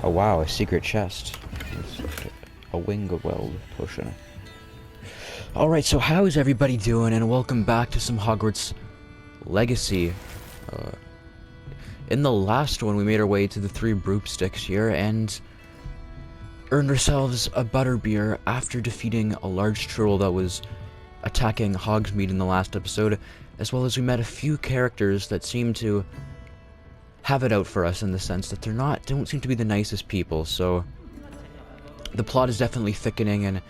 Oh wow, a secret chest. A wing of weld potion. Alright, so how's everybody doing, and welcome back to some Hogwarts Legacy. In the last one, we made our way to the 3 broomsticks here, and earned ourselves a butterbeer after defeating a large troll that was attacking Hogsmeade in the last episode, as well as we met a few characters that seem to have it out for us in the sense that don't seem to be the nicest people, so the plot is definitely thickening and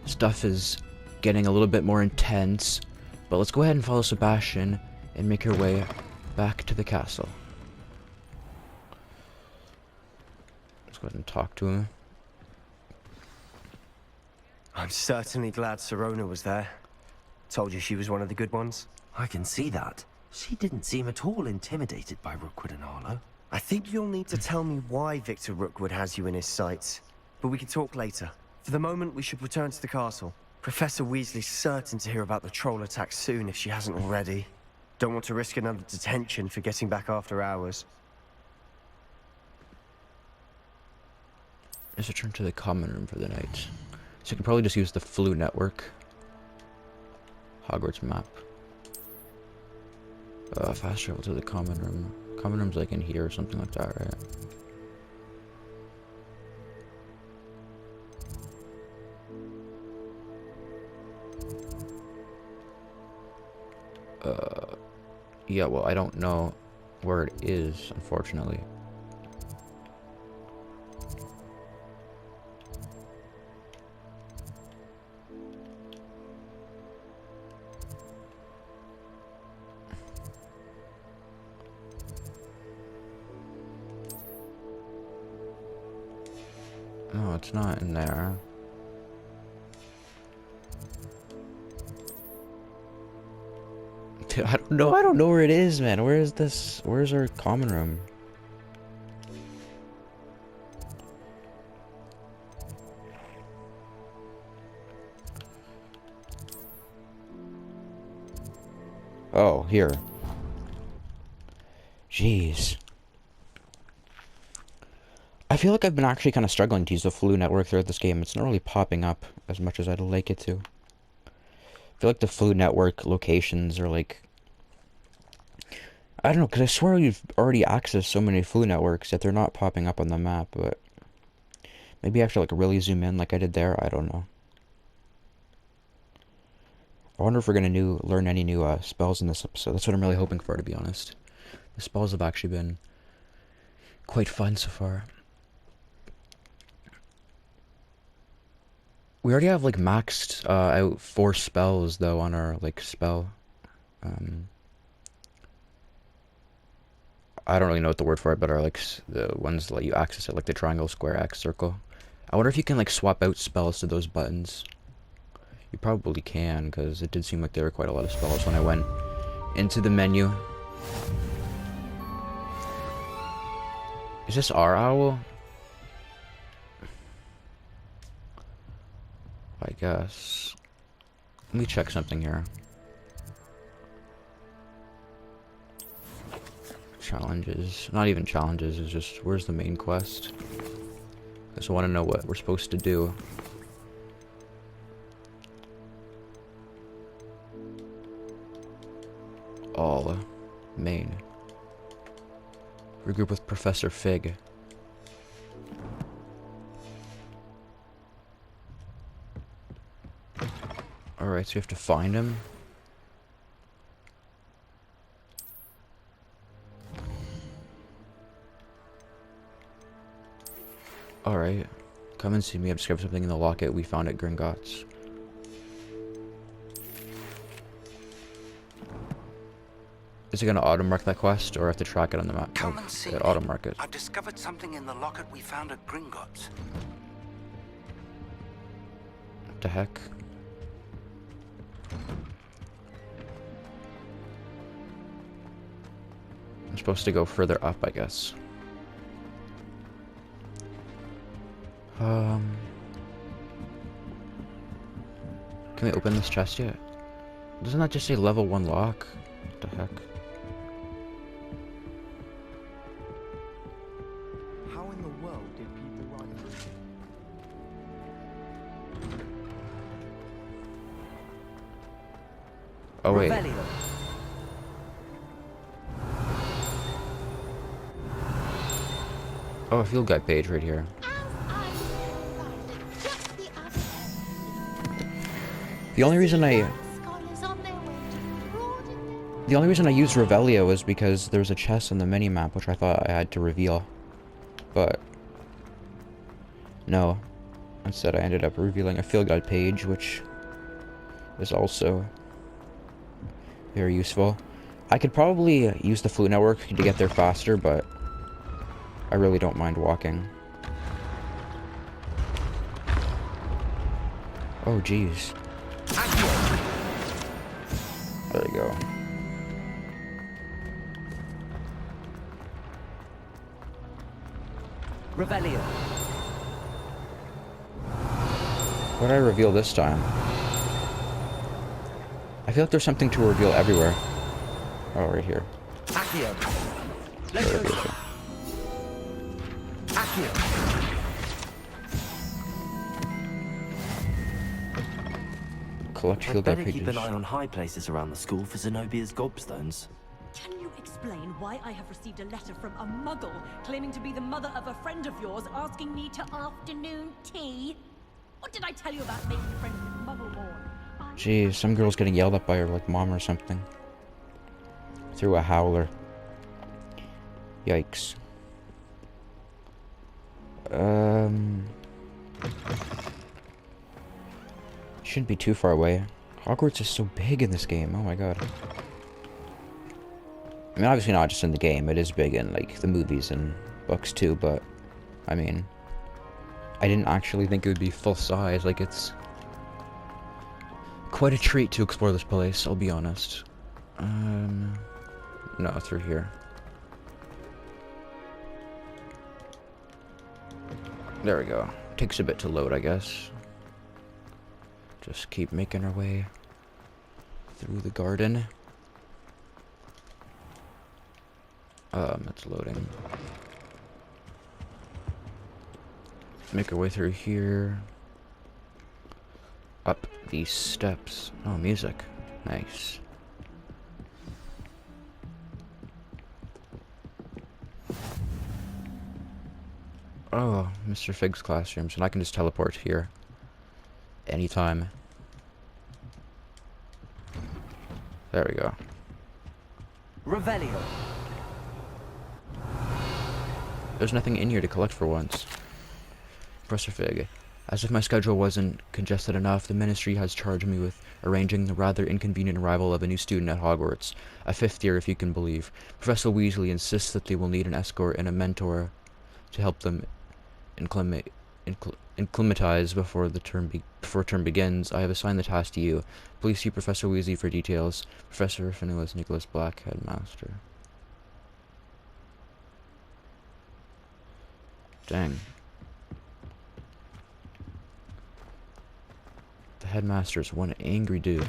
stuff is getting a little bit more intense. But let's go ahead and follow Sebastian and make our way back to the castle. Let's go ahead and talk to him. I'm certainly glad Sirona was there. Told you she was one of the good ones. I can see that. She didn't seem at all intimidated by Rookwood and Harlow. I think you'll need to tell me why Victor Rookwood has you in his sights. But we can talk later. For the moment, we should return to the castle. Professor Weasley's certain to hear about the troll attack soon if she hasn't already. Don't want to risk another detention for getting back after hours. Let's return to the common room for the night. So you can probably just use the flu network. Hogwarts map. Fast travel to the common room. Common room's like in here or something like that, right? Yeah, well, I don't know where it is, unfortunately. No, it's not in there. Dude, I don't know where it is, man. Where is this? Where's our common room? Oh, here. Jeez. I feel like I've been actually kind of struggling to use the flu network throughout this game. It's not really popping up as much as I'd like it to. I feel like the flu network locations are like... I don't know, because I swear we've already accessed so many flu networks that they're not popping up on the map, but... Maybe I have to like really zoom in like I did there, I don't know. I wonder if we're going to learn any new spells in this episode. That's what I'm really hoping for, to be honest. The spells have actually been quite fun so far. We already have like maxed out 4 spells though on our like spell. I don't really know what the word for it, but are like the ones that let you access it, like the triangle, square, X, circle. I wonder if you can like swap out spells to those buttons. You probably can, because it did seem like there were quite a lot of spells when I went into the menu. Is this our owl? I guess. Let me check something here. Challenges. Not even challenges, it's just, where's the main quest? I just want to know what we're supposed to do. All. Main. Regroup with Professor Fig. Alright, so you have to find him. Alright. Come and see me. I've discovered something in the locket we found at Gringotts. Is it gonna auto-mark that quest, or I have to track it on the map? Come and see. Auto-mark it. I've discovered something in the locket we found at Gringotts. What the heck? I'm supposed to go further up, I guess. Can we open this chest yet? Doesn't that just say level 1 lock? What the heck? How in the world did people ride a route? Oh wait. Revelio. Oh, a field guide page right here. The only reason I used Revelio was because there was a chest on the mini-map which I thought I had to reveal. But no. Instead I ended up revealing a field guide page, which is also very useful. I could probably use the flute network to get there faster, but I really don't mind walking. Oh jeez. There we go. Revelio. What did I reveal this time? I feel like there's something to reveal everywhere. Oh, right here. Accio. There it is. Accio. Collect I'd field guide better keep pages. an eye on high places around the school for Zenobia's gobstones. Can you explain why I have received a letter from a muggle claiming to be the mother of a friend of yours asking me to afternoon tea? What did I tell you about making friends with Muggleborn? Jeez, some girl's getting yelled at by her like mom or something. Through a howler. Yikes. Shouldn't be too far away. Hogwarts is so big in this game, oh my god. I mean, obviously not just in the game, it is big in, like, the movies and books too, but, I mean, I didn't actually think it would be full size, like, it's quite a treat to explore this place, I'll be honest. No, through here. There we go. Takes a bit to load, I guess. Just keep making our way through the garden. It's loading. Make our way through here. Up these steps. Oh, music. Nice. Oh, Mr. Fig's classroom, so I can just teleport here. Anytime. There we go. Revelio. There's nothing in here to collect for once. Professor Fig. As if my schedule wasn't congested enough, the Ministry has charged me with arranging the rather inconvenient arrival of a new student at Hogwarts. A 5th year, if you can believe. Professor Weasley insists that they will need an escort and a mentor to help them acclimatize before term begins. I have assigned the task to you. Please see Professor Weasley for details. Professor Finnewas Nicholas Black, Headmaster. Dang. The headmaster's one angry dude.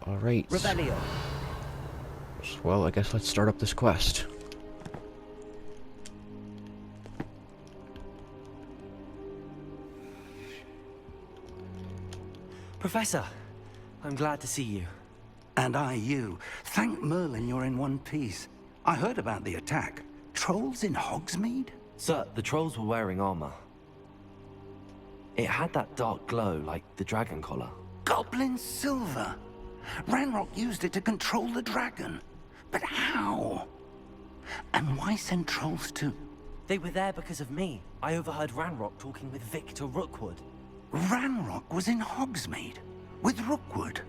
Alright. Revelio. Well, I guess let's start up this quest. Professor, I'm glad to see you. And I you. Thank Merlin you're in one piece. I heard about the attack. Trolls in Hogsmeade? Sir, the trolls were wearing armor. It had that dark glow like the dragon collar. Goblin silver. Ranrock used it to control the dragon. But how? And why send trolls too? They were there because of me. I overheard Ranrock talking with Victor Rookwood. Ranrock was in Hogsmeade with Rookwood.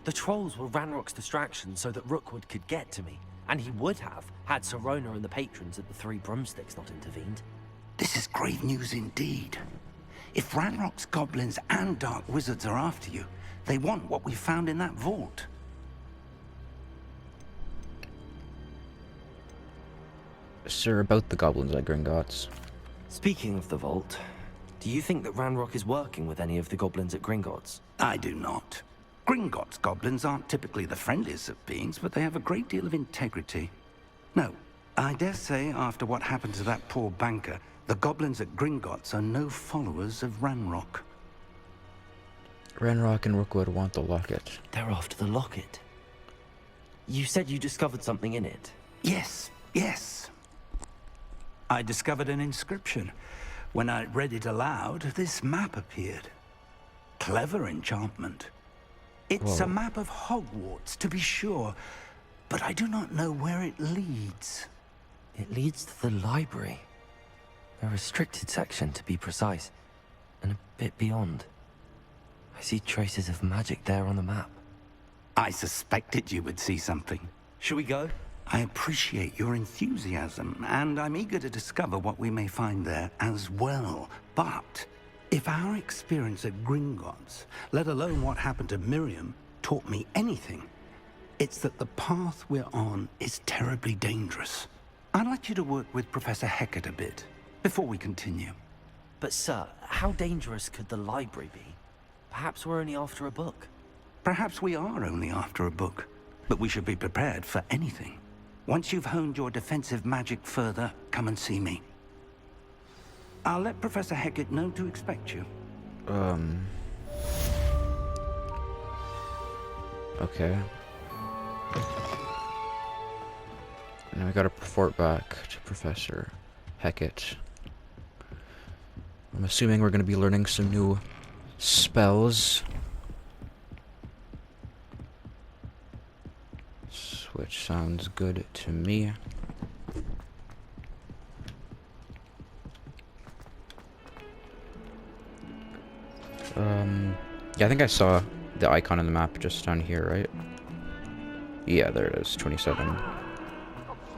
The trolls were Ranrock's distraction so that Rookwood could get to me. And he would have, had Sirona and the patrons at the Three Broomsticks not intervened. This is grave news indeed. If Ranrock's goblins and dark wizards are after you, they want what we found in that vault. Sir, about the goblins at Gringotts. Speaking of the vault, do you think that Ranrock is working with any of the goblins at Gringotts? I do not. Gringotts goblins aren't typically the friendliest of beings, but they have a great deal of integrity. No, I dare say, after what happened to that poor banker, the goblins at Gringotts are no followers of Ranrock. Ranrock and Rookwood want the locket. They're after the locket. You said you discovered something in it. Yes, yes. I discovered an inscription. When I read it aloud, this map appeared. Clever enchantment. It's Whoa. a map of Hogwarts, to be sure, but I do not know where it leads. It leads to the library. A restricted section, to be precise, and a bit beyond. I see traces of magic there on the map. I suspected you would see something. Shall we go? I appreciate your enthusiasm, and I'm eager to discover what we may find there as well. But if our experience at Gringotts, let alone what happened to Miriam, taught me anything, it's that the path we're on is terribly dangerous. I'd like you to work with Professor Hecat a bit, before we continue. But sir, how dangerous could the library be? Perhaps we're only after a book. Perhaps we are only after a book, but we should be prepared for anything. Once you've honed your defensive magic further, come and see me. I'll let Professor Hecat know to expect you. Okay. And we gotta report back to Professor Hecat. I'm assuming we're gonna be learning some new spells. Which sounds good to me. Yeah, I think I saw the icon on the map just down here, right? Yeah, there it is, 27. I'm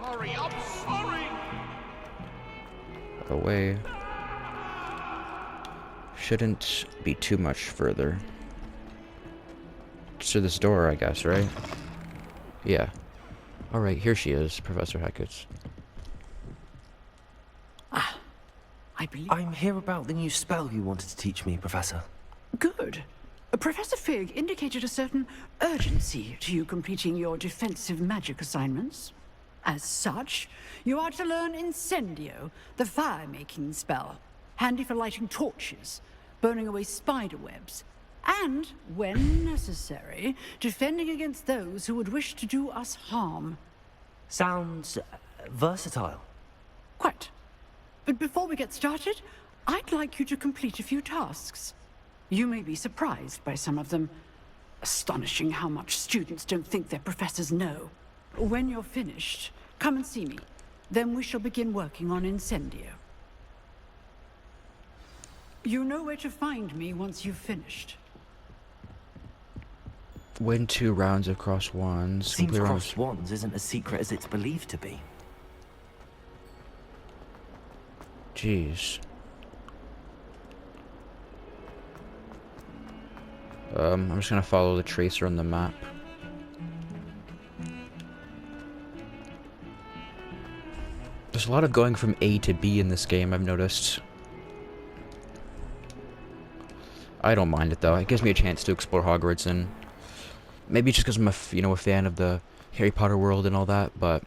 sorry! Away. Shouldn't be too much further. It's to this door, I guess, right? Yeah. Alright, here she is, Professor Hecat. I believe... I'm here about the new spell you wanted to teach me, Professor. Good. Professor Fig indicated a certain urgency to you completing your defensive magic assignments. As such, you are to learn Incendio, the fire-making spell, handy for lighting torches, burning away spider webs, and, when necessary, defending against those who would wish to do us harm. Sounds versatile. Quite. But before we get started, I'd like you to complete a few tasks. You may be surprised by some of them. Astonishing how much students don't think their professors know. When you're finished, come and see me. Then we shall begin working on Incendio. You know where to find me once you've finished. Win 2 rounds of cross wands. Seems complete rounds- cross wands isn't as secret as it's believed to be. Jeez. I'm just gonna follow the tracer on the map. There's a lot of going from A to B in this game, I've noticed. I don't mind it though. It gives me a chance to explore Hogwarts, and maybe just because I'm a fan of the Harry Potter world and all that, but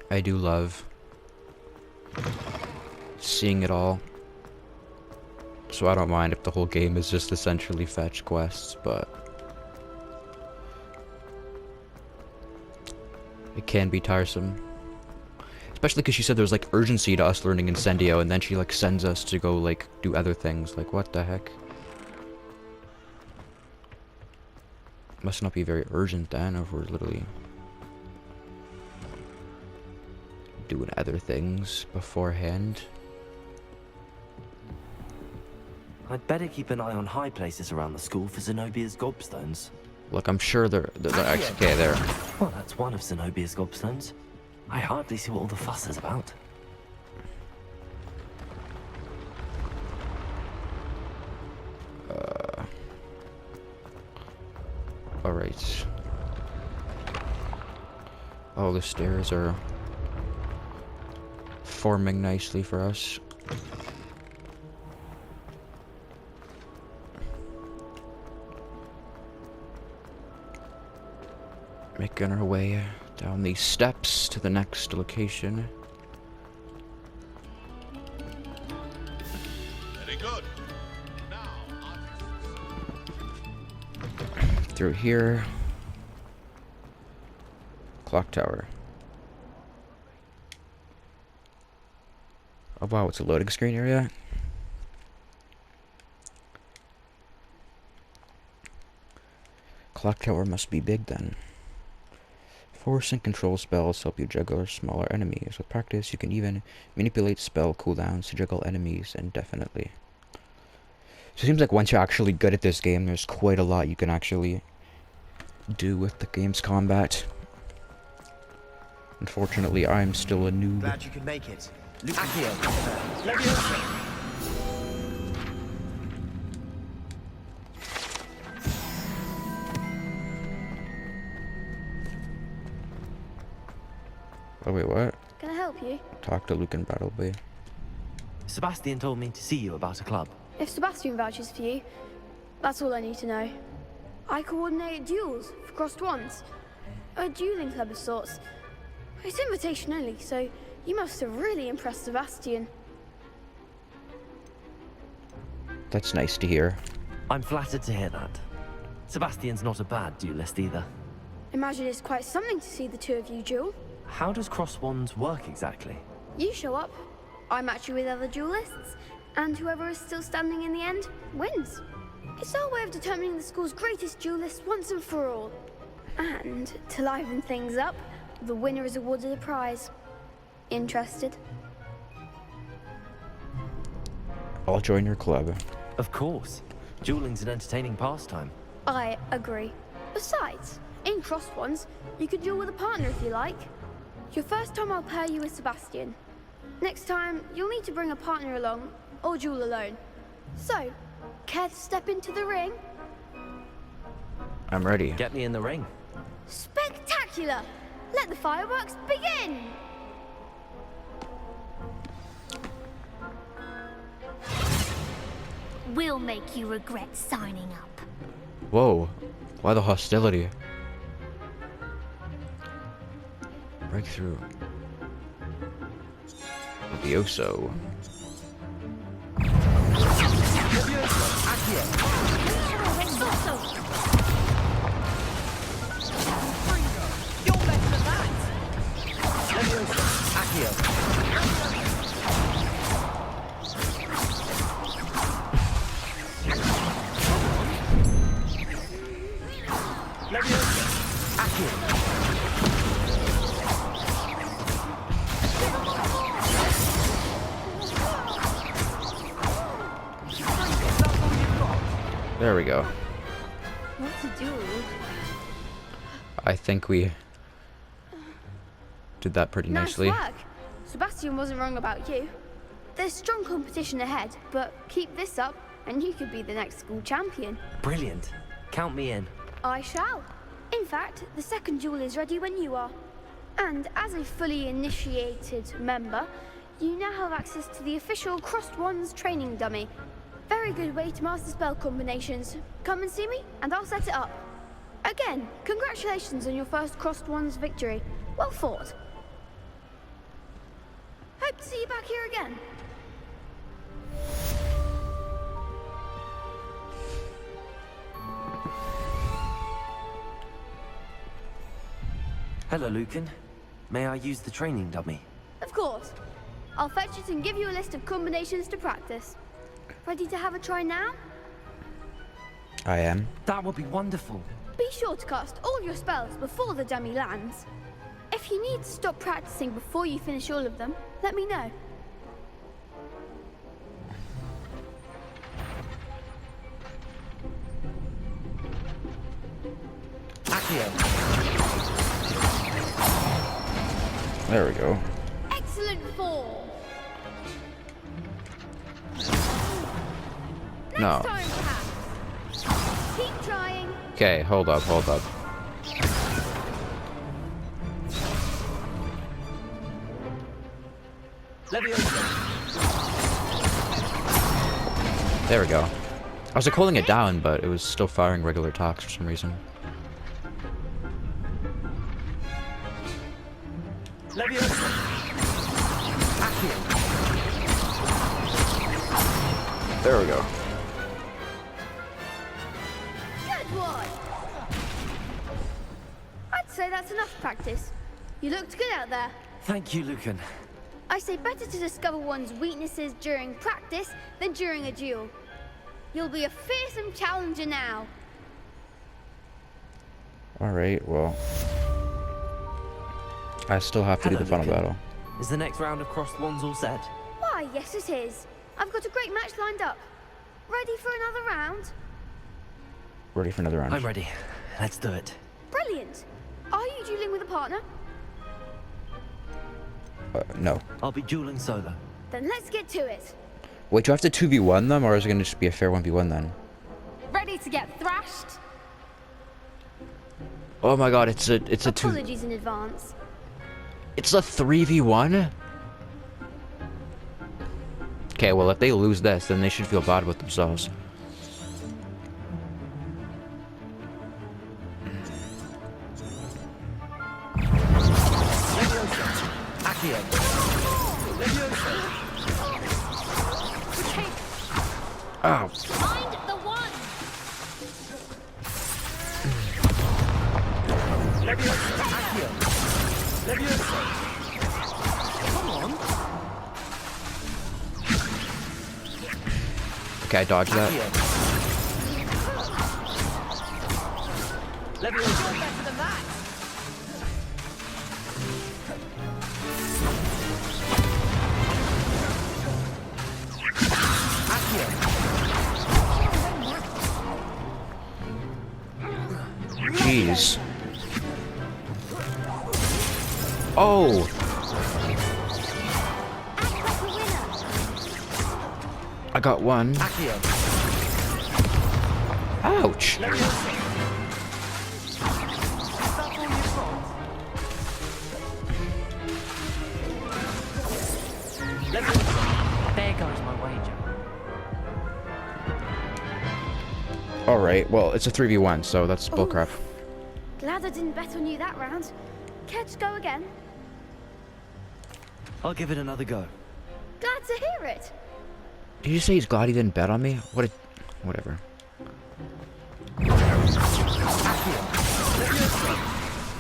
I do love seeing it all. So I don't mind if the whole game is just essentially fetch quests, but it can be tiresome. Especially because she said there's like urgency to us learning Incendio, and then she like sends us to go like do other things. Like, what the heck? Must not be very urgent then, if we're literally doing other things beforehand. I'd better keep an eye on high places around the school for Zenobia's gobstones. Look, I'm sure they're actually okay there. Well, that's one of Zenobia's gobstones. I hardly see what all the fuss is about. Alright. Oh, the stairs are forming nicely for us. Making our way Down these steps to the next location. Very good. Now, Through here. Clock tower. Oh wow, it's a loading screen area. Clock tower must be big then. Force and control spells help you juggle smaller enemies. With practice, you can even manipulate spell cooldowns to juggle enemies indefinitely. So it seems like once you're actually good at this game, there's quite a lot you can actually do with the game's combat. Unfortunately, I'm still a noob. Glad you could make it. Oh wait, what? Can I help you? Talk to Luke and Brattleby. Sebastian told me to see you about a club. If Sebastian vouches for you, that's all I need to know. I coordinate duels for crossed wands. A dueling club of sorts. It's invitation only, so you must have really impressed Sebastian. That's nice to hear. I'm flattered to hear that. Sebastian's not a bad duelist either. Imagine it's quite something to see the two of you duel. How does cross wands work exactly? You show up, I match you with other duelists, and whoever is still standing in the end wins. It's our way of determining the school's greatest duelist once and for all. And to liven things up, the winner is awarded a prize. Interested? I'll join your club. Of course. Dueling's an entertaining pastime. I agree. Besides, in crossed ones, you can duel with a partner if you like. Your first time I'll pair you with Sebastian. Next time, you'll need to bring a partner along, or duel alone. So, care to step into the ring? I'm ready. Get me in the ring. Spectacular! Let the fireworks begin! We'll make you regret signing up. Whoa. Why the hostility? Breakthrough. Levioso. There we go. What to do? I think we did that pretty nicely. Nice work. Sebastian wasn't wrong about you. There's strong competition ahead, but keep this up and you could be the next school champion. Brilliant. Count me in. I shall. In fact, the second duel is ready when you are. And as a fully initiated member, you now have access to the official Crossed Wands training dummy. Very good way to master spell combinations. Come and see me, and I'll set it up. Again, congratulations on your first Crossed Wands victory. Well fought. Hope to see you back here again. Hello, Lucan. May I use the training dummy? Of course. I'll fetch it and give you a list of combinations to practice. Ready to have a try now? I am. That would be wonderful. Be sure to cast all your spells before the dummy lands. If you need to stop practicing before you finish all of them, let me know. There we go. Excellent form. No. Next time, perhaps. Keep trying. Okay, hold up. There we go. I was like holding it down, but it was still firing regular attacks for some reason. There we go. Good one! I'd say that's enough practice. You looked good out there. Thank you, Lucan. I say better to discover one's weaknesses during practice than during a duel. You'll be a fearsome challenger now. Alright, well. I still have to do the final battle. Is the next round of crossed wands all set? Why, yes it is. I've got a great match lined up. Ready for another round? Ready for another round. I'm ready. Let's do it. Brilliant. Are you dueling with a partner? No. I'll be dueling solo. Then let's get to it. Wait, do I have to 2v1 them, or is it going to just be a fair 1v1 then? Ready to get thrashed? Oh my god, it's a 2... Apologies in advance. It's a 3v1? Okay, well if they lose this, then they should feel bad about themselves. Ow. Find the one! Okay, I dodged that. Jeez. Oh! I got one. Ouch! There goes my wager. Alright, well, it's a 3v1, so that's bullcrap. Glad I didn't bet on you that round. Care to go again? I'll give it another go. Glad to hear it. Did you say he's glad he didn't bet on me? What a... whatever.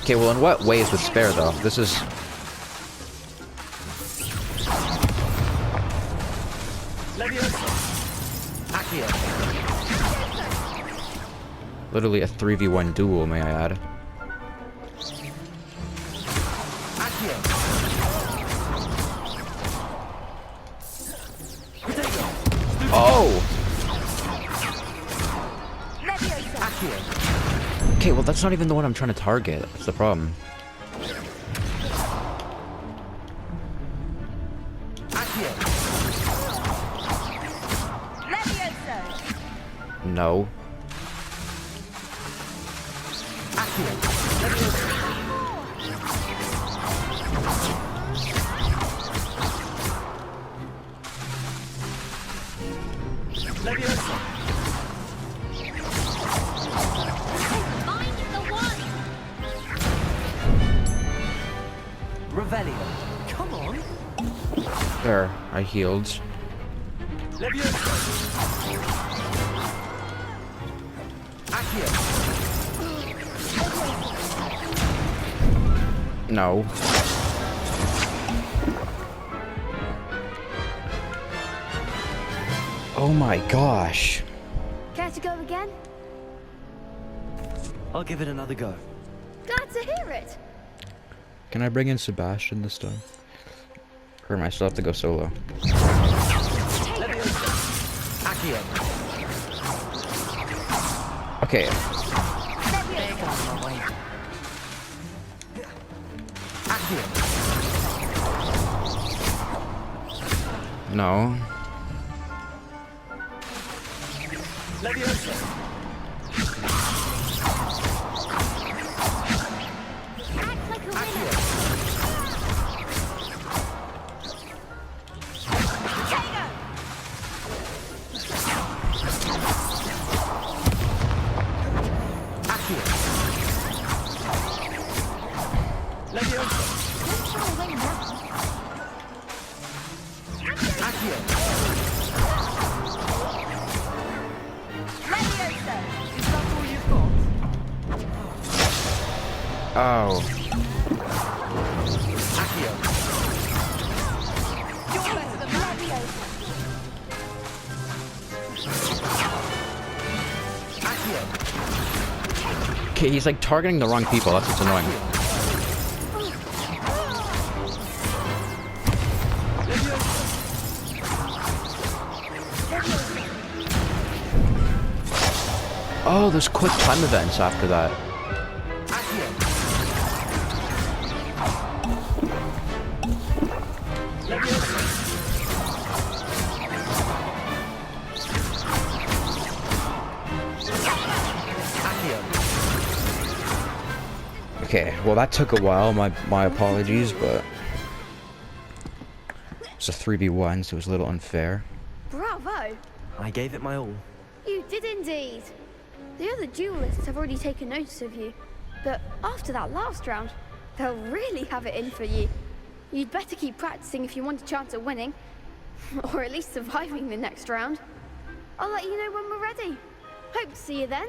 Okay, well, in what way is this fair, though? This is... literally a 3v1 duel, may I add. Oh! Okay, well, that's not even the one I'm trying to target. That's the problem. No. Find the one! Revelio. Come on. There, I healed. No. Oh my gosh. Care to go again? I'll give it another go. Glad to hear it. Can I bring in Sebastian this time? Or am I still have to go solo? Okay. No. Act like a winner! Oh. Accio. You're better than that. Accio. Okay, he's like targeting the wrong people. That's what's annoying. Oh, there's quick time events after that. Okay, well that took a while, my apologies, but it's a 3v1, so it was a little unfair. Bravo! I gave it my all. You did indeed. The other duelists have already taken notice of you, but after that last round, they'll really have it in for you. You'd better keep practicing if you want a chance at winning, or at least surviving the next round. I'll let you know when we're ready. Hope to see you then.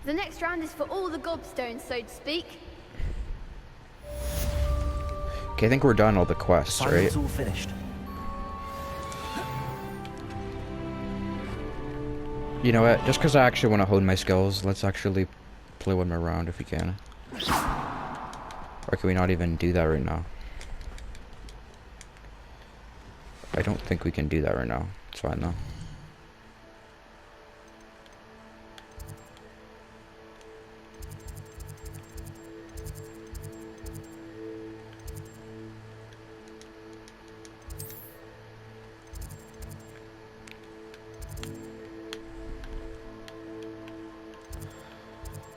The next round is for all the gobstones, so to speak. Okay, I think we're done all the quests, right? Assignment's all finished. You know what? Just because I actually want to hone my skills, let's actually play one more round if we can. Or can we not even do that right now? I don't think we can do that right now. It's fine though.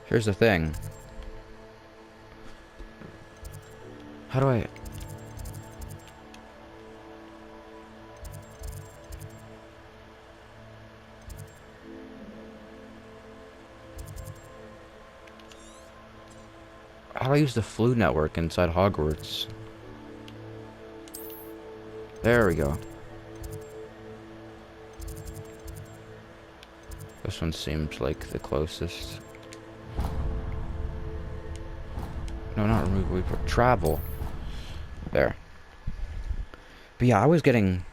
Here's the thing. How do I... How do I use the flu network inside Hogwarts? There we go. This one seems like the closest. No, not remove, we put travel. There. But yeah, I was getting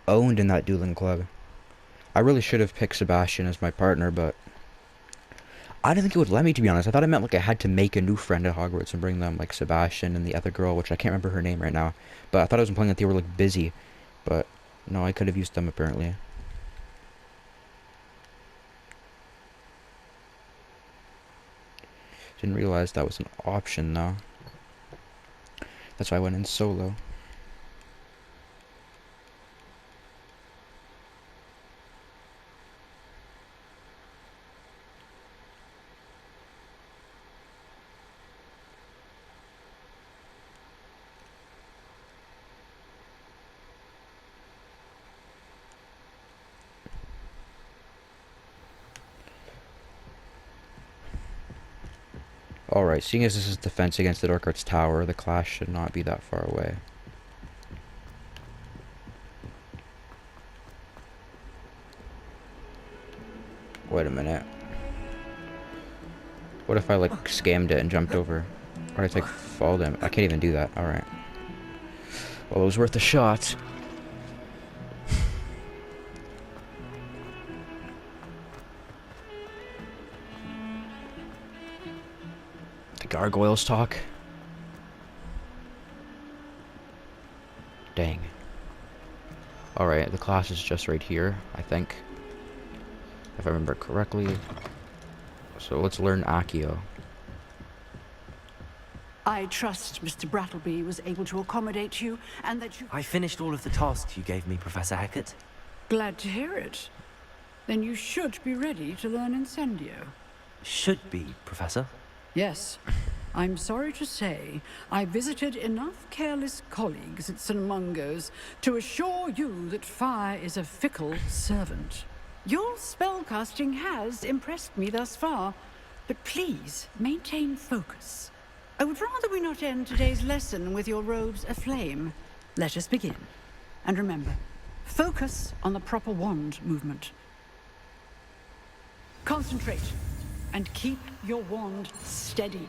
owned in that dueling club. I really should have picked Sebastian as my partner, but I didn't think it would let me, to be honest. I thought it meant like I had to make a new friend at Hogwarts and bring them, like Sebastian and the other girl, which I can't remember her name right now. But I thought I was implying that they were like busy. But no, I could have used them apparently. Didn't realize that was an option though. That's why I went in solo. Alright, seeing as this is defense against the Dark Arts Tower, the class should not be that far away. Wait a minute. What if I like scammed it and jumped over? Or I like followed him? I can't even do that. Alright. Well, it was worth a shot. Gargoyles talk. Dang. Alright, the class is just right here, I think. If I remember correctly. So let's learn Accio. I trust Mr. Brattleby was able to accommodate you, and that you... I finished all of the tasks you gave me, Professor Hackett. Glad to hear it. Then you should be ready to learn Incendio. Should be, Professor. Yes. I'm sorry to say, I visited enough careless colleagues at St. Mungo's to assure you that fire is a fickle servant. Your spellcasting has impressed me thus far, but please maintain focus. I would rather we not end today's lesson with your robes aflame. Let us begin. And remember, focus on the proper wand movement. Concentrate. and keep your wand steady.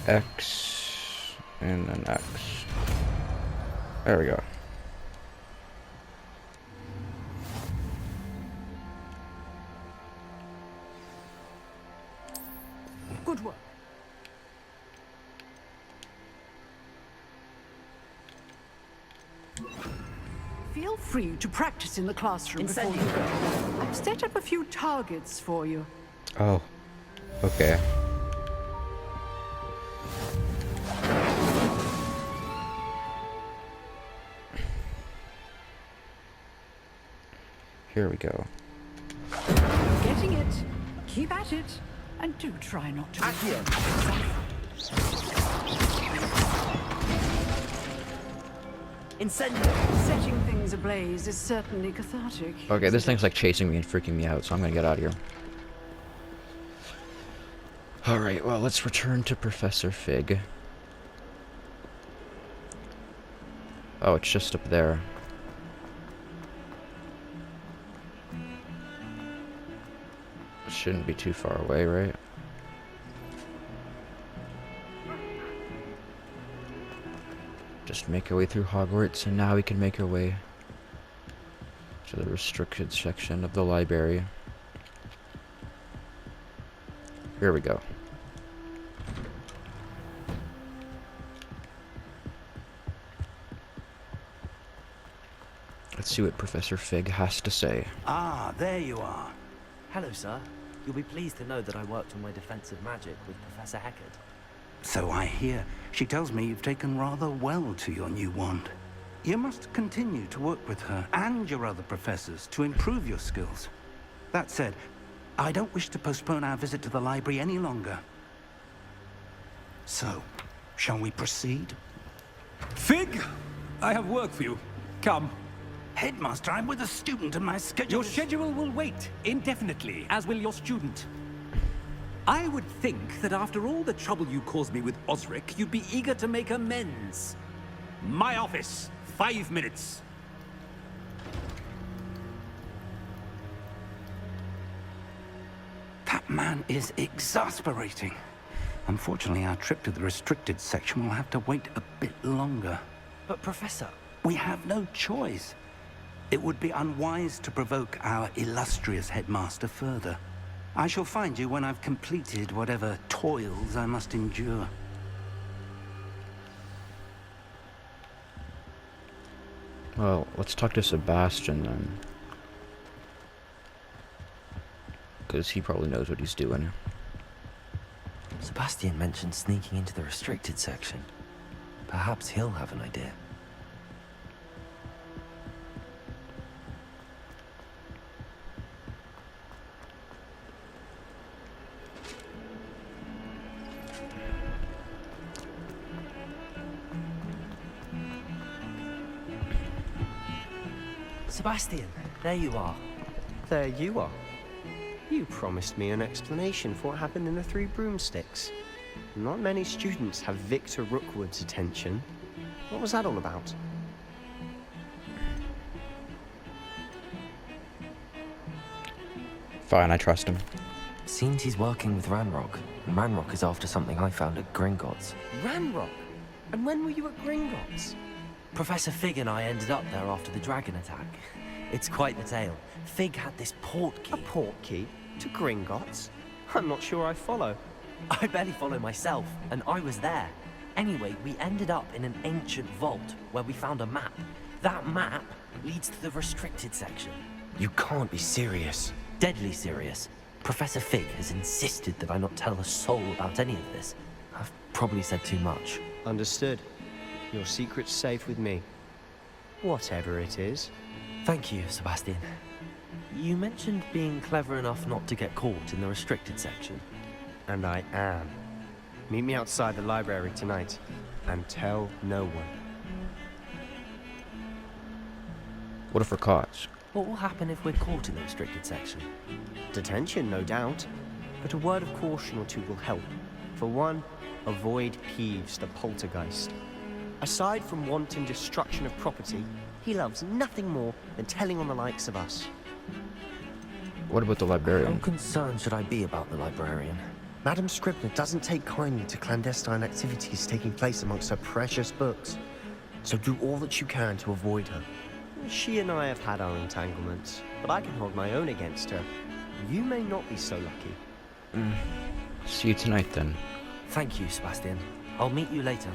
X and then X. There we go. Good work. Feel free to practice in the classroom before you go. I've set up a few targets for you. Oh, okay. Here we go. Getting it. Keep at it. And do try not to. Incendio! Setting things ablaze is certainly cathartic. Okay, this thing's like chasing me and freaking me out, so I'm gonna get out of here. Alright, well, let's return to Professor Fig. Oh, it's just up there. Shouldn't be too far away, right? Just make our way through Hogwarts, and now we can make our way to the restricted section of the library. Here we go. Let's see what Professor Fig has to say. Ah, there you are. Hello, sir. You'll be pleased to know that I worked on my defensive magic with Professor Heckard. So I hear. She tells me you've taken rather well to your new wand. You must continue to work with her and your other professors to improve your skills. That said, I don't wish to postpone our visit to the library any longer. So, shall we proceed? Fig! I have work for you. Come. Headmaster, I'm with a student and my schedule Your schedule will wait indefinitely, as will your student. I would think that after all the trouble you caused me with Osric, you'd be eager to make amends. My office, 5 minutes. That man is exasperating. Unfortunately, our trip to the restricted section will have to wait a bit longer. But, Professor... We have no choice. It would be unwise to provoke our illustrious headmaster further. I shall find you when I've completed whatever toils I must endure. Well, let's talk to Sebastian then. Because he probably knows what he's doing. Sebastian mentioned sneaking into the restricted section. Perhaps he'll have an idea. Sebastian, there you are. There you are. You promised me an explanation for what happened in the Three Broomsticks. Not many students have Victor Rookwood's attention. What was that all about? Fine, I trust him. Seems he's working with Ranrock, and Ranrock is after something I found at Gringotts. Ranrock? And when were you at Gringotts? Professor Fig and I ended up there after the dragon attack. It's quite the tale. Fig had this port key. A port key? To Gringotts? I'm not sure I follow. I barely follow myself, and I was there. Anyway, we ended up in an ancient vault where we found a map. That map leads to the restricted section. You can't be serious. Deadly serious. Professor Fig has insisted that I not tell a soul about any of this. I've probably said too much. Understood. Your secret's safe with me. Whatever it is. Thank you, Sebastian. You mentioned being clever enough not to get caught in the restricted section. And I am. Meet me outside the library tonight, and tell no one. What if we're caught? What will happen if we're caught in the restricted section? Detention, no doubt. But a word of caution or two will help. For one, avoid Peeves, the poltergeist. Aside from wanton destruction of property, he loves nothing more than telling on the likes of us. What about the How librarian? concerned should I be about the librarian? Madam Scribner doesn't take kindly to clandestine activities taking place amongst her precious books. So do all that you can to avoid her. She and I have had our entanglements, but I can hold my own against her. You may not be so lucky. See you tonight then. Thank you, Sebastian. I'll meet you later.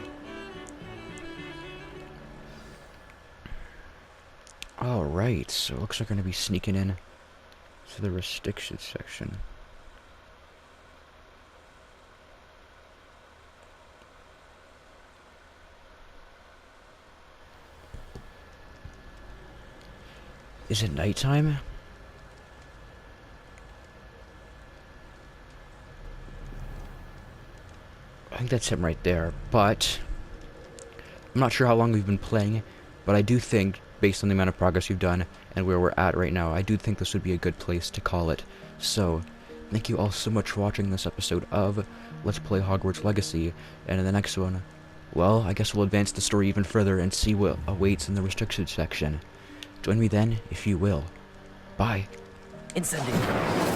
Alright, so it looks like we're gonna be sneaking in to the restricted section. Is it nighttime? I think that's him right there, but I'm not sure how long we've been playing, but I do think, based on the amount of progress we've done and where we're at right now, I do think this would be a good place to call it. So, thank you all so much for watching this episode of Let's Play Hogwarts Legacy, and in the next one, well, I guess we'll advance the story even further and see what awaits in the restricted section. Join me then, if you will. Bye. Incendio.